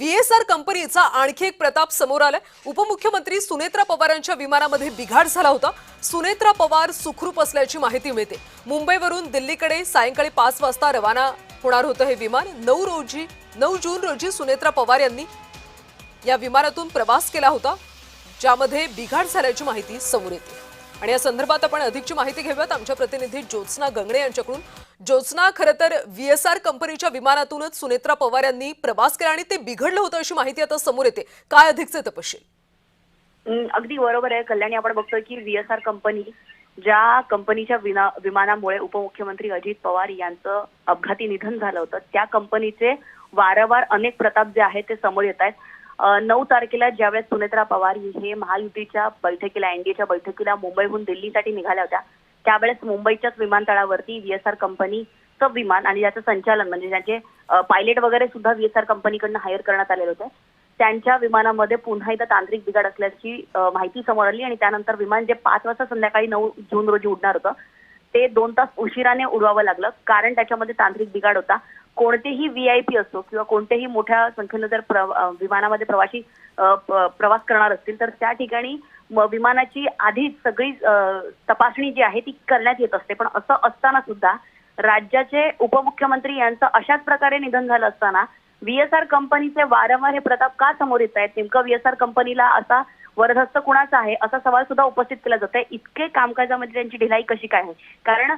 व्हीएसआर कंपनीचा आणखी एक प्रताप समोर आलाय। उपमुख्यमंत्री सुनेत्रा पवारांच्या विमानामध्ये बिघाड झाला होता। सुनेत्रा पवार सुखरूप असल्याची माहिती मिळते। मुंबईवरून दिल्लीकडे सायंकाळी 5 वाजता रवाना होणार होतं हे विमान। 9 जून रोजी सुनेत्रा पवार यांनी या विमानातून प्रवास केला होता, ज्यामध्ये बिघाड झाल्याची माहिती समोर येते। आणि या संदर्भात आपण अधिकची माहिती घेऊयात आमच्या प्रतिनिधी ज्योत्स्ना गंगणे यांच्याकडून। ज्योत्स्ना, खरं तर व्हीएसआर कंपनीच्या विमानातूनच सुनेत्रा पवार यांनी प्रवास केला आणि ते बिघडलं होतं अशी माहिती आता समोर येते। काय अधिकचे तपशील? अगदी बरोबर आहे कल्याणी, आपण बघतोय की व्हीएसआर कंपनी ज्या कंपनीच्या विमानामुळे उपमुख्यमंत्री अजित पवार यांचं अपघाती निधन झालं होतं, त्या कंपनीचे वारंवार अनेक प्रताप जे आहेत ते समोर येत आहेत। 9 तारखेला ज्यावेळेस सुनेत्रा पवार हे महायुतीच्या बैठकीला, एनडीएच्या बैठकीला मुंबईहून दिल्लीसाठी निघाल्या होत्या, त्यावेळेस मुंबईच्याच विमानतळावरती व्हीएसआर कंपनीचं विमान आणि याचं संचालन म्हणजे ज्याचे पायलट वगैरे सुद्धा व्हीएसआर कंपनीकडून हायर करण्यात आलेले होते, त्यांच्या विमानामध्ये पुन्हा एकदा तांत्रिक बिघाड असल्याची माहिती समोर आली। आणि त्यानंतर विमान जे 5 वाजता संध्याकाळी 9 जून रोजी उडणार होतं ते 2 तास उशिराने उडवावं लागलं, कारण त्याच्यामध्ये तांत्रिक बिघाड होता। कोणतेही व्हीआयपी असो किंवा कोणतेही मोठ्या संख्येने जर विमानामध्ये प्रवासी प्रवास करणार असतील तर त्या ठिकाणी विमानाची आधीच सगळी तपासणी जी आहे ती करण्यात येत असते। पण असं असताना सुद्धा राज्याचे उपमुख्यमंत्री यांचं अशाच प्रकारे निधन झालं असताना व्हीएसआर कंपनीचे वारंवार हे प्रताप का समोर येत आहेत? नेमकं व्हीएसआर कंपनीला असा वरदहस्त कुणाचा आहे असा सवाल सुद्धा उपस्थित केला जात आहे। इतके कामकाजामध्ये त्यांची ढिलाई कशी काय आहे? कारण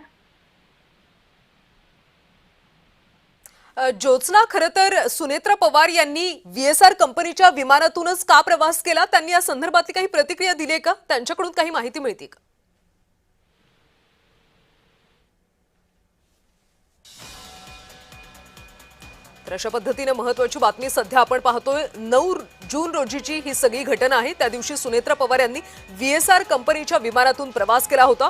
ज्योत्स्ना, खरं तर सुनेत्रा पवार यांनी व्हीएसआर कंपनीच्या विमानातूनच का प्रवास केला? त्यांनी या संदर्भातली काही प्रतिक्रिया दिली आहे का? त्यांच्याकडून काही माहिती मिळते का? तर अशा पद्धतीने महत्त्वाची बातमी सध्या आपण पाहतोय। 9 जून रोजीची ही सगळी घटना आहे। त्या दिवशी सुनेत्रा पवार यांनी व्हीएसआर कंपनीच्या विमानातून प्रवास केला होता,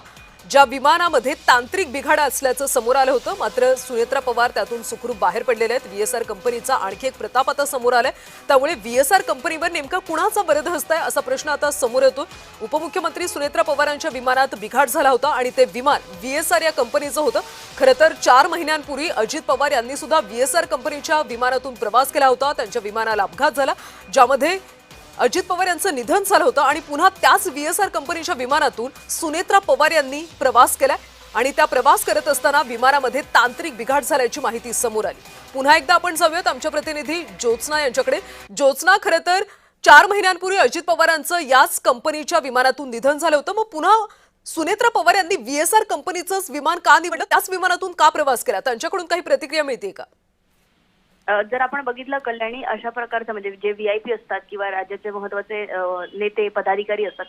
ज्या विमानामध्ये तांत्रिक बिघाड असल्याचं समोर आलं होतं। मात्र सुनेत्रा पवार त्यातून सुखरूप बाहेर पडलेले आहेत। व्हीएसआर कंपनीचा आणखी एक प्रताप आता समोर आलाय, त्यामुळे व्हीएसआर कंपनीवर नेमका कुणाचा वरदहस्त आहे असा प्रश्न आता समोर येतो। उपमुख्यमंत्री सुनेत्रा पवारांच्या विमानात बिघाड झाला होता आणि ते विमान व्हीएसआर या कंपनीचं होतं। खरं तर 4 महिन्यांपूर्वी अजित पवार यांनी सुद्धा व्हीएसआर कंपनीच्या विमानातून प्रवास केला होता। त्यांच्या विमानाला अपघात झाला, ज्यामध्ये अजित पवार यांचं निधन झालं होतं आणि पुन्हा त्याच व्हीएसआर कंपनीच्या विमानातून सुनेत्रा पवार यांनी प्रवास केलाय आणि त्या प्रवास करत असताना विमानामध्ये तांत्रिक बिघाड झाल्याची माहिती समोर आली। पुन्हा एकदा आपण जाऊयात आमच्या प्रतिनिधी ज्योत्स्ना यांच्याकडे। ज्योत्स्ना, खरं तर 4 महिन्यांपूर्वी अजित पवारांचं याच कंपनीच्या विमानातून निधन झालं होतं, मग पुन्हा सुनेत्रा पवार यांनी व्हीएसआर कंपनीचंच विमान का निवडलं? त्याच विमानातून का प्रवास केला? त्यांच्याकडून काही प्रतिक्रिया मिळते का? जर आपण बघितलं कल्याणी, अशा प्रकारचं म्हणजे जे व्हीआयपी असतात किंवा राज्याचे महत्त्वाचे नेते पदाधिकारी असतात,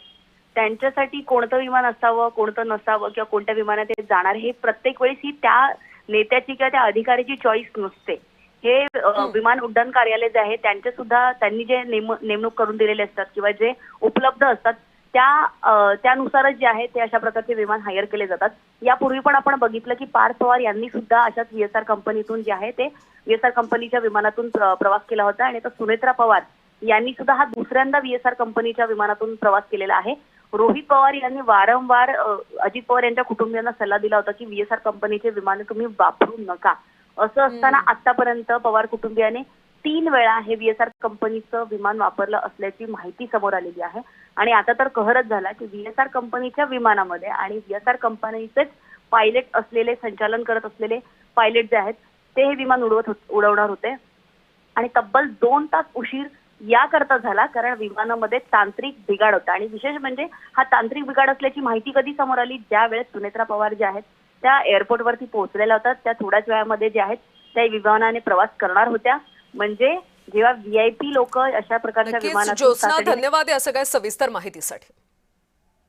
त्यांच्यासाठी कोणतं विमान असावं कोणतं नसावं किंवा कोणत्या विमानात ते जाणार हे प्रत्येक वेळेस ही त्या नेत्याची किंवा त्या अधिकाऱ्याची चॉईस नसते। हे विमान उड्डाण कार्यालय जे आहे त्यांचे सुद्धा त्यांनी जे नेमणूक करून दिलेले असतात किंवा जे उपलब्ध असतात त्यानुसारच जे आहे ते अशा प्रकारचे विमान हायर केले जातात। यापूर्वी पण आपण बघितलं की पार्थ पवार यांनी सुद्धा अशाच व्हीएसआर कंपनीतून जे आहे ते व्हीएसआर कंपनीच्या विमानातून प्रवास केला होता आणि आता सुनेत्रा पवार यांनी सुद्धा हा दुसऱ्यांदा व्हीएसआर कंपनीच्या विमानातून प्रवास केलेला आहे। रोहित पवार यांनी वारंवार अजित पवार यांच्या कुटुंबियांना सल्ला दिला होता की व्हीएसआर कंपनीचे विमान तुम्ही वापरू नका। असं असताना आतापर्यंत पवार कुटुंबियाने 3 वेळा हे व्हीएसआर कंपनीचं विमान वापरलं असल्याची माहिती समोर आलेली आहे। आणि आता तर कहरच झाला की व्हीएसआर कंपनीच्या विमानामध्ये आणि व्हीएसआर कंपनीचेच पायलट असलेले, संचालन करत असलेले पायलट जे आहेत ते हे विमान उडवणार होते आणि तब्बल 2 तास उशीर याकरता झाला कारण विमानामध्ये तांत्रिक बिघाड होता। आणि विशेष म्हणजे हा तांत्रिक बिघाड असल्याची माहिती कधी समोर आली? ज्या वेळेस सुनेत्रा पवार ज्या आहेत त्या एअरपोर्टवरती पोहोचलेल्या होत्या, त्या थोड्याच वेळामध्ये जे आहेत त्या विमानाने प्रवास करणार होत्या। म्हणजे जेव्हा व्हीआयपी लोक अशा प्रकारच्या विमानात। ज्योत्स्ना, धन्यवाद या सगळ्या सविस्तर माहितीसाठी।